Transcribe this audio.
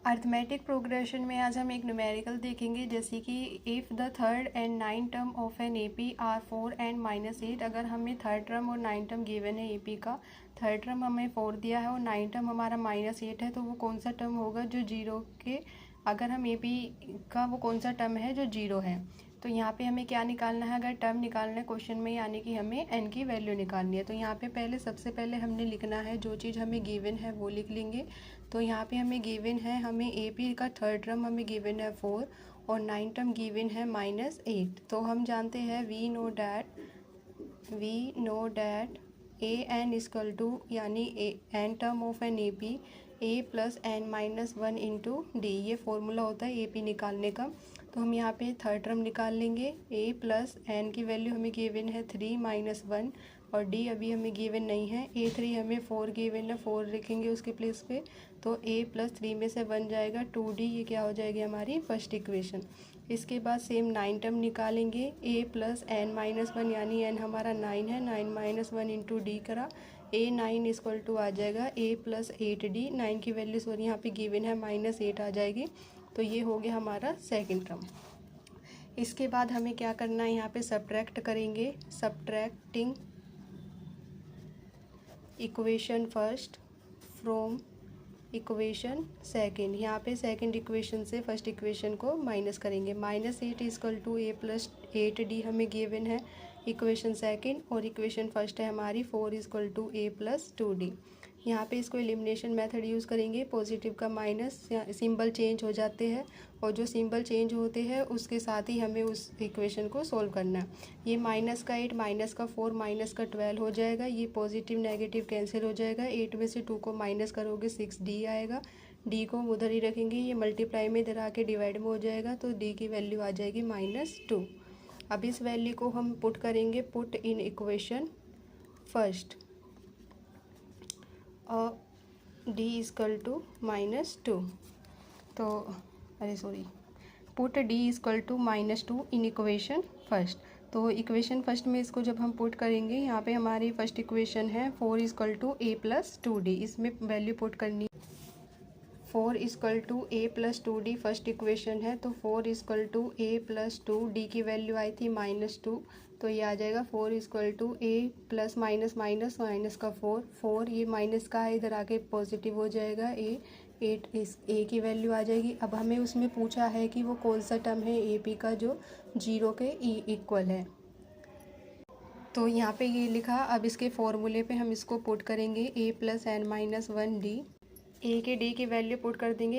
Arithmetic progression में आज हम एक न्यूमेरिकल देखेंगे, जैसे कि if the third and nine term of an AP are 4 and -8। अगर हमें थर्ड टर्म और नाइन टर्म गिवन है एपी का, थर्ड टर्म हमें 4 दिया है और नाइन टर्म हमारा -8 है, तो वो कौन सा टर्म होगा जो जीरो के, अगर हम एपी का वो कौन सा टर्म है जो जीरो है। तो यहाँ पे हमें क्या निकालना है, अगर टर्म निकालना है क्वेश्चन में, यानी कि हमें एन की वैल्यू निकालनी है। तो यहाँ पे पहले सबसे पहले हमने लिखना है जो चीज़ हमें गिवन है वो लिख लेंगे। तो यहाँ पे हमें गिवन है, हमें ए पी का थर्ड टर्म हमें गिवन है 4 और नाइन टर्म गिवन है -8। तो हम जानते हैं we know that A N equal to, यानी N term of N A P A plus N -1 into D, ये फॉर्मूला होता है ए पी निकालने का। तो हम यहाँ पे थर्ड टर्म निकाल लेंगे। ए प्लस एन की वैल्यू हमें गिवन है 3 -1 और डी अभी हमें गिवन नहीं है। A3 हमें 4 गिवन है, 4 लिखेंगे उसके प्लेस पे। तो a प्लस 3 में से बन जाएगा 2d, ये क्या हो जाएगी हमारी फर्स्ट इक्वेशन। इसके बाद सेम नाइन टर्म निकालेंगे, a प्लस n -1, यानी n हमारा 9 है, 9 -1 इंटू डी करा, a9 इक्वल टू आ जाएगा a प्लस 8d। 9 की वैल्यू सॉरी यहाँ पे गिवन है -8 आ जाएगी। तो ये हो गया हमारा सेकेंड टर्म। इसके बाद हमें क्या करना है, यहाँ पे सब्ट्रैक्ट करेंगे। Subtracting equation first from equation second, यहाँ पे सेकेंड इक्वेशन से फर्स्ट इक्वेशन को माइनस करेंगे। -8 is equal to a plus 8d हमें गिवन है इक्वेशन सेकेंड, और इक्वेशन फर्स्ट है हमारी 4 is equal to a plus 2d। यहाँ पे इसको एलिमिनेशन मेथड यूज़ करेंगे, पॉजिटिव का माइनस सिंबल चेंज हो जाते हैं, और जो सिंबल चेंज होते हैं उसके साथ ही हमें उस इक्वेशन को सोल्व करना है। ये -8 -4 -12 हो जाएगा, ये पॉजिटिव नेगेटिव कैंसिल हो जाएगा। 8 में से 2 को माइनस करोगे 6d आएगा, d को उधर ही रखेंगे, ये मल्टीप्लाई में इधर आके डिवाइड में हो जाएगा, तो d की वैल्यू आ जाएगी -2। अब इस वैल्यू को हम पुट करेंगे, पुट इन इक्वेशन फर्स्ट, और d इजकल टू -2। तो put d is equal to -2 in equation first. तो इक्वेशन फर्स्ट में इसको जब हम पुट करेंगे, यहाँ पे हमारी फर्स्ट इक्वेशन है 4 is equal to a plus 2d, इसमें वैल्यू पुट करनी। 4 is equal to a plus 2d first equation है, तो 4 is equal to a plus 2d की वैल्यू आई थी -2, तो ये आ जाएगा 4 is equal to a plus minus का 4 ये माइनस का है, इधर आके पॉजिटिव हो जाएगा a, 8 इस a की वैल्यू आ जाएगी। अब हमें उसमें पूछा है कि वो कौन सा टर्म है ए पी का जो जीरो के इक्वल है, तो यहाँ पे ये लिखा। अब इसके फॉर्मूले पे हम इसको पुट करेंगे, a plus n -1d, a के d की वैल्यू पुट कर देंगे